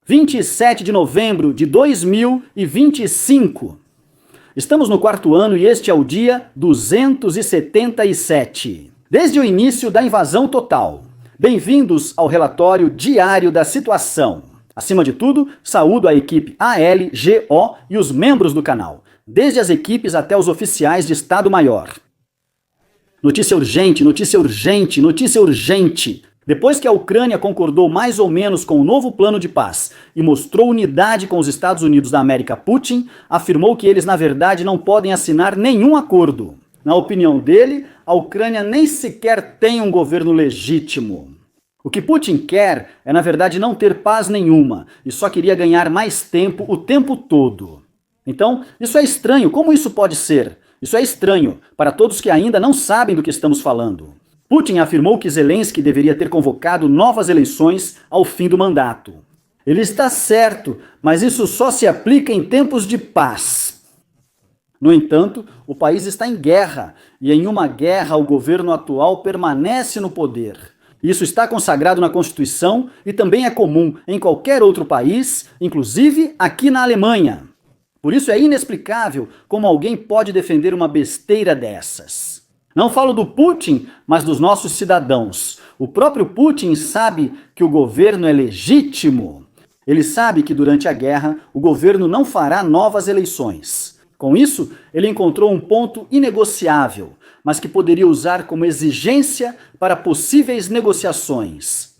27 de novembro de 2025. Estamos no quarto ano e este é o dia 277. Desde o início da invasão total. Bem-vindos ao relatório diário da situação. Acima de tudo, saúdo a equipe ALGO e os membros do canal, desde as equipes até os oficiais de Estado-Maior. Notícia urgente, notícia urgente, notícia urgente. Depois que a Ucrânia concordou mais ou menos com o novo plano de paz e mostrou unidade com os Estados Unidos da América, Putin afirmou que eles, na verdade, não podem assinar nenhum acordo. Na opinião dele, a Ucrânia nem sequer tem um governo legítimo. O que Putin quer é, na verdade, não ter paz nenhuma e só queria ganhar mais tempo o tempo todo. Então, isso é estranho. Como isso pode ser? Isso é estranho para todos que ainda não sabem do que estamos falando. Putin afirmou que Zelensky deveria ter convocado novas eleições ao fim do mandato. Ele está certo, mas isso só se aplica em tempos de paz. No entanto, o país está em guerra, e em uma guerra o governo atual permanece no poder. Isso está consagrado na Constituição e também é comum em qualquer outro país, inclusive aqui na Alemanha. Por isso é inexplicável como alguém pode defender uma besteira dessas. Não falo do Putin, mas dos nossos cidadãos. O próprio Putin sabe que o governo é legítimo. Ele sabe que durante a guerra o governo não fará novas eleições. Com isso, ele encontrou um ponto inegociável, mas que poderia usar como exigência para possíveis negociações.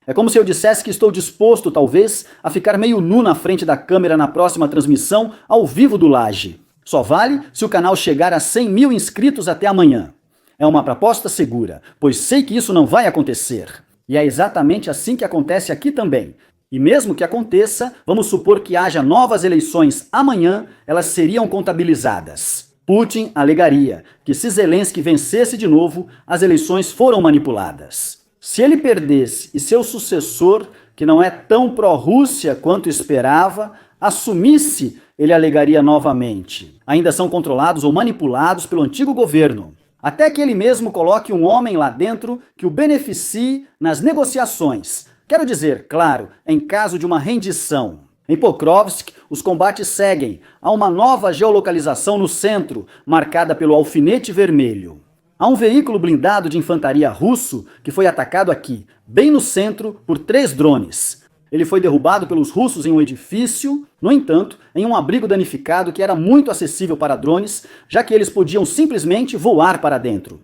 É como se eu dissesse que estou disposto, talvez, a ficar meio nu na frente da câmera na próxima transmissão ao vivo do Laje. Só vale se o canal chegar a 100 mil inscritos até amanhã. É uma proposta segura, pois sei que isso não vai acontecer. E é exatamente assim que acontece aqui também. E mesmo que aconteça, vamos supor que haja novas eleições amanhã, elas seriam contabilizadas. Putin alegaria que se Zelensky vencesse de novo, as eleições foram manipuladas. Se ele perdesse e seu sucessor, que não é tão pró-Rússia quanto esperava, assumisse, ele alegaria novamente. Ainda são controlados ou manipulados pelo antigo governo. Até que ele mesmo coloque um homem lá dentro que o beneficie nas negociações. Quero dizer, claro, em caso de uma rendição. Em Pokrovsk, os combates seguem. Há uma nova geolocalização no centro, marcada pelo alfinete vermelho. Há um veículo blindado de infantaria russo que foi atacado aqui, bem no centro, por 3 drones. Ele foi derrubado pelos russos em um edifício, no entanto, em um abrigo danificado que era muito acessível para drones, já que eles podiam simplesmente voar para dentro.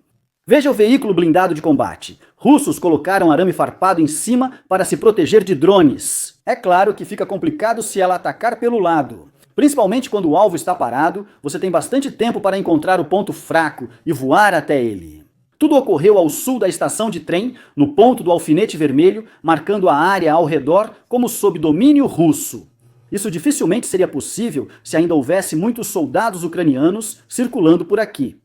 Veja o veículo blindado de combate. Russos colocaram arame farpado em cima para se proteger de drones. É claro que fica complicado se ela atacar pelo lado. Principalmente quando o alvo está parado, você tem bastante tempo para encontrar o ponto fraco e voar até ele. Tudo ocorreu ao sul da estação de trem, no ponto do alfinete vermelho, marcando a área ao redor como sob domínio russo. Isso dificilmente seria possível se ainda houvesse muitos soldados ucranianos circulando por aqui.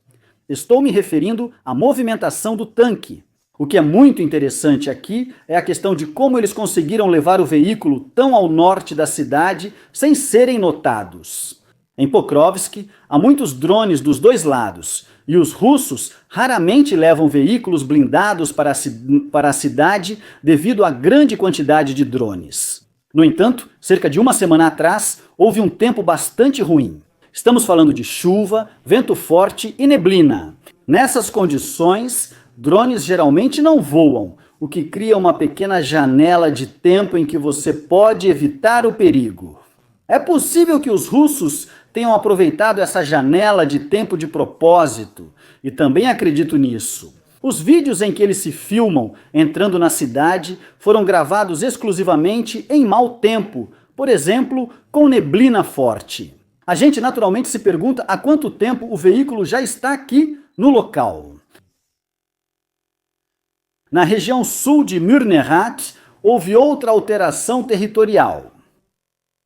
Estou me referindo à movimentação do tanque. O que é muito interessante aqui é a questão de como eles conseguiram levar o veículo tão ao norte da cidade sem serem notados. Em Pokrovsk, há muitos drones dos dois lados, e os russos raramente levam veículos blindados para a cidade devido à grande quantidade de drones. No entanto, cerca de uma semana atrás, houve um tempo bastante ruim. Estamos falando de chuva, vento forte e neblina. Nessas condições, drones geralmente não voam, o que cria uma pequena janela de tempo em que você pode evitar o perigo. É possível que os russos tenham aproveitado essa janela de tempo de propósito, e também acredito nisso. Os vídeos em que eles se filmam entrando na cidade foram gravados exclusivamente em mau tempo, por exemplo, com neblina forte. A gente naturalmente se pergunta há quanto tempo o veículo já está aqui no local. Na região sul de Myrnerat, houve outra alteração territorial.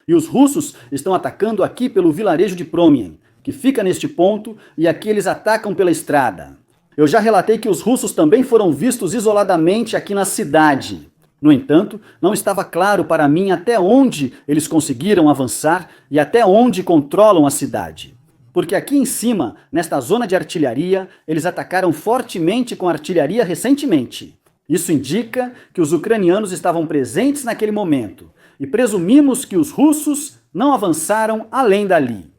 E os russos estão atacando aqui pelo vilarejo de Promien, que fica neste ponto, e aqui eles atacam pela estrada. Eu já relatei que os russos também foram vistos isoladamente aqui na cidade. No entanto, não estava claro para mim até onde eles conseguiram avançar e até onde controlam a cidade. Porque aqui em cima, nesta zona de artilharia, eles atacaram fortemente com artilharia recentemente. Isso indica que os ucranianos estavam presentes naquele momento e presumimos que os russos não avançaram além dali.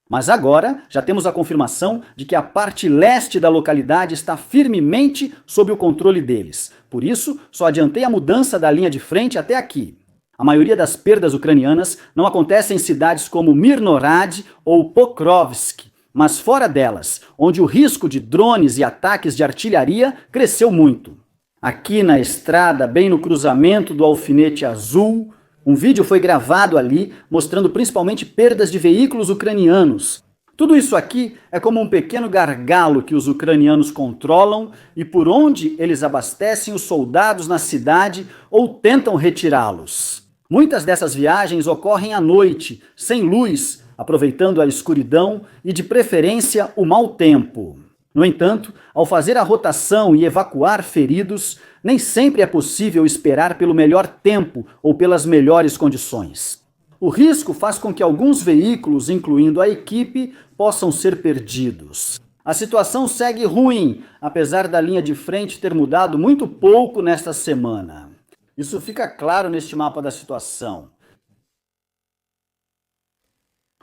Mas agora já temos a confirmação de que a parte leste da localidade está firmemente sob o controle deles. Por isso, só adiantei a mudança da linha de frente até aqui. A maioria das perdas ucranianas não acontece em cidades como Mirnorad ou Pokrovsk, mas fora delas, onde o risco de drones e ataques de artilharia cresceu muito. Aqui na estrada, bem no cruzamento do Alfinete Azul, um vídeo foi gravado ali, mostrando principalmente perdas de veículos ucranianos. Tudo isso aqui é como um pequeno gargalo que os ucranianos controlam e por onde eles abastecem os soldados na cidade ou tentam retirá-los. Muitas dessas viagens ocorrem à noite, sem luz, aproveitando a escuridão e, de preferência, o mau tempo. No entanto, ao fazer a rotação e evacuar feridos, nem sempre é possível esperar pelo melhor tempo ou pelas melhores condições. O risco faz com que alguns veículos, incluindo a equipe, possam ser perdidos. A situação segue ruim, apesar da linha de frente ter mudado muito pouco nesta semana. Isso fica claro neste mapa da situação.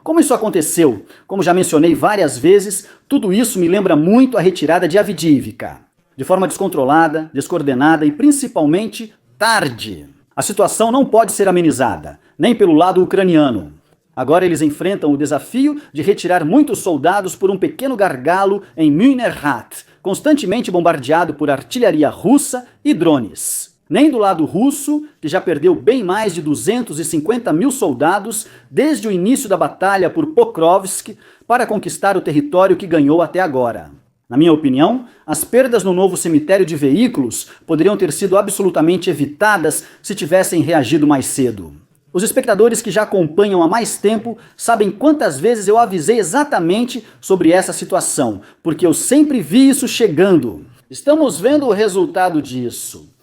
Como isso aconteceu? Como já mencionei várias vezes, tudo isso me lembra muito a retirada de Avdiivka. De forma descontrolada, descoordenada e principalmente tarde. A situação não pode ser amenizada, nem pelo lado ucraniano. Agora eles enfrentam o desafio de retirar muitos soldados por um pequeno gargalo em Mynherhat, constantemente bombardeado por artilharia russa e drones. Nem do lado russo, que já perdeu bem mais de 250 mil soldados desde o início da batalha por Pokrovsk para conquistar o território que ganhou até agora. Na minha opinião, as perdas no novo cemitério de veículos poderiam ter sido absolutamente evitadas se tivessem reagido mais cedo. Os espectadores que já acompanham há mais tempo sabem quantas vezes eu avisei exatamente sobre essa situação, porque eu sempre vi isso chegando. Estamos vendo o resultado disso.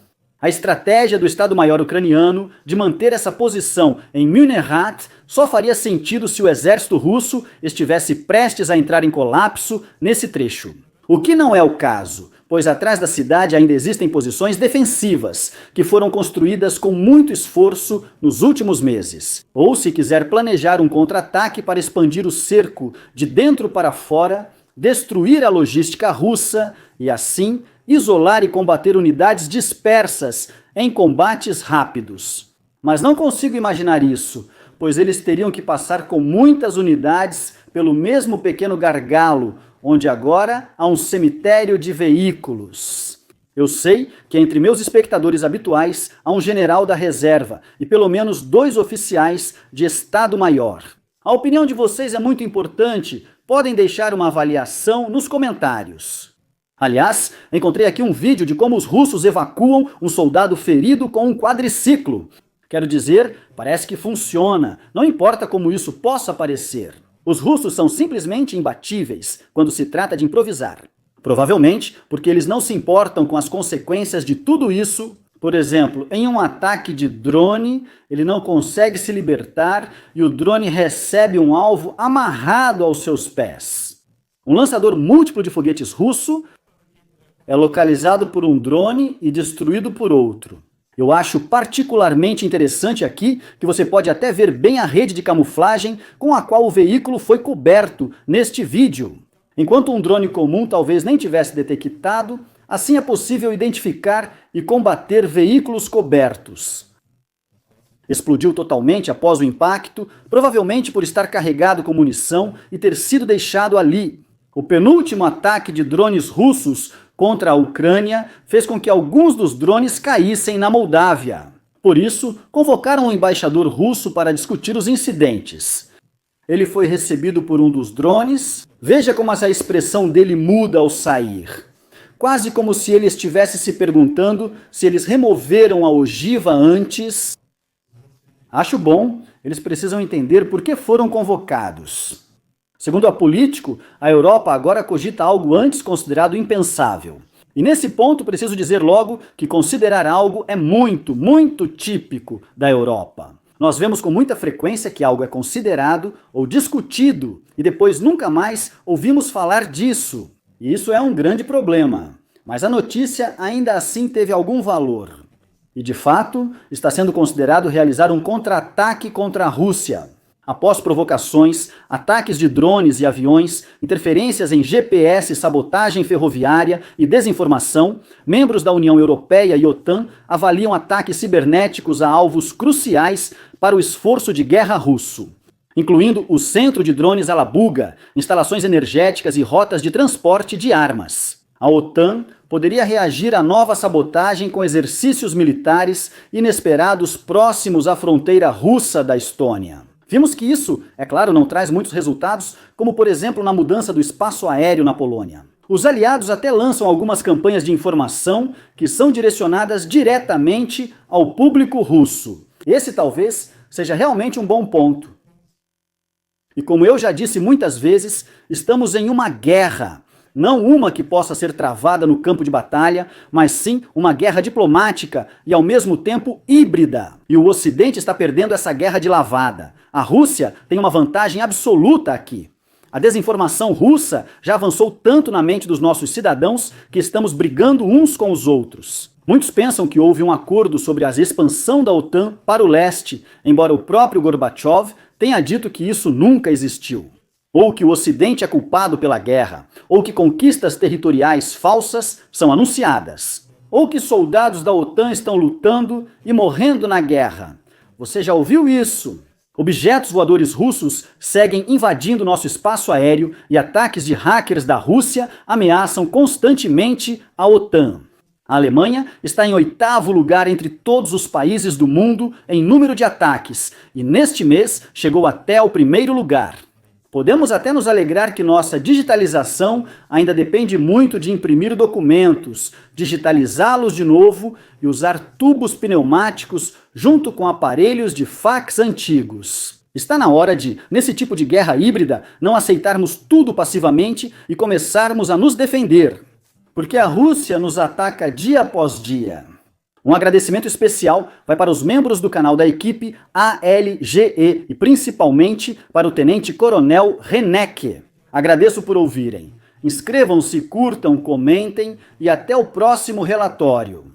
A estratégia do Estado-Maior ucraniano de manter essa posição em Mynherhat só faria sentido se o exército russo estivesse prestes a entrar em colapso nesse trecho. O que não é o caso, pois atrás da cidade ainda existem posições defensivas, que foram construídas com muito esforço nos últimos meses. Ou, se quiser planejar um contra-ataque para expandir o cerco de dentro para fora, destruir a logística russa e, assim, isolar e combater unidades dispersas em combates rápidos. Mas não consigo imaginar isso, pois eles teriam que passar com muitas unidades pelo mesmo pequeno gargalo, onde agora há um cemitério de veículos. Eu sei que entre meus espectadores habituais há um general da reserva e pelo menos 2 oficiais de Estado-Maior. A opinião de vocês é muito importante, podem deixar uma avaliação nos comentários. Aliás, encontrei aqui um vídeo de como os russos evacuam um soldado ferido com um quadriciclo. Quero dizer, parece que funciona, não importa como isso possa parecer. Os russos são simplesmente imbatíveis quando se trata de improvisar. Provavelmente porque eles não se importam com as consequências de tudo isso. Por exemplo, em um ataque de drone, ele não consegue se libertar e o drone recebe um alvo amarrado aos seus pés. Um lançador múltiplo de foguetes russo é localizado por um drone e destruído por outro. Eu acho particularmente interessante aqui que você pode até ver bem a rede de camuflagem com a qual o veículo foi coberto neste vídeo. Enquanto um drone comum talvez nem tivesse detectado, assim é possível identificar e combater veículos cobertos. Explodiu totalmente após o impacto, provavelmente por estar carregado com munição e ter sido deixado ali. O penúltimo ataque de drones russos contra a Ucrânia fez com que alguns dos drones caíssem na Moldávia. Por isso, convocaram um embaixador russo para discutir os incidentes. Ele foi recebido por um dos drones. Veja como essa expressão dele muda ao sair. Quase como se ele estivesse se perguntando se eles removeram a ogiva antes. Acho bom, eles precisam entender por que foram convocados. Segundo a Político, a Europa agora cogita algo antes considerado impensável. E nesse ponto preciso dizer logo que considerar algo é muito, muito típico da Europa. Nós vemos com muita frequência que algo é considerado ou discutido e depois nunca mais ouvimos falar disso. E isso é um grande problema. Mas a notícia ainda assim teve algum valor. E de fato, está sendo considerado realizar um contra-ataque contra a Rússia. Após provocações, ataques de drones e aviões, interferências em GPS, sabotagem ferroviária e desinformação, membros da União Europeia e OTAN avaliam ataques cibernéticos a alvos cruciais para o esforço de guerra russo, incluindo o centro de drones Alabuga, instalações energéticas e rotas de transporte de armas. A OTAN poderia reagir à nova sabotagem com exercícios militares inesperados próximos à fronteira russa da Estônia. Vimos que isso, é claro, não traz muitos resultados, como por exemplo na mudança do espaço aéreo na Polônia. Os aliados até lançam algumas campanhas de informação que são direcionadas diretamente ao público russo. Esse talvez seja realmente um bom ponto. E como eu já disse muitas vezes, estamos em uma guerra. Não uma que possa ser travada no campo de batalha, mas sim uma guerra diplomática e ao mesmo tempo híbrida. E o Ocidente está perdendo essa guerra de lavada. A Rússia tem uma vantagem absoluta aqui. A desinformação russa já avançou tanto na mente dos nossos cidadãos que estamos brigando uns com os outros. Muitos pensam que houve um acordo sobre a expansão da OTAN para o leste, embora o próprio Gorbachev tenha dito que isso nunca existiu. Ou que o Ocidente é culpado pela guerra, ou que conquistas territoriais falsas são anunciadas, ou que soldados da OTAN estão lutando e morrendo na guerra. Você já ouviu isso? Objetos voadores russos seguem invadindo nosso espaço aéreo e ataques de hackers da Rússia ameaçam constantemente a OTAN. A Alemanha está em 8º lugar entre todos os países do mundo em número de ataques e neste mês chegou até o 1º lugar. Podemos até nos alegrar que nossa digitalização ainda depende muito de imprimir documentos, digitalizá-los de novo e usar tubos pneumáticos junto com aparelhos de fax antigos. Está na hora de, nesse tipo de guerra híbrida, não aceitarmos tudo passivamente e começarmos a nos defender. Porque a Rússia nos ataca dia após dia. Um agradecimento especial vai para os membros do canal da equipe ALGE e principalmente para o Tenente Coronel Reneke. Agradeço por ouvirem. Inscrevam-se, curtam, comentem e até o próximo relatório.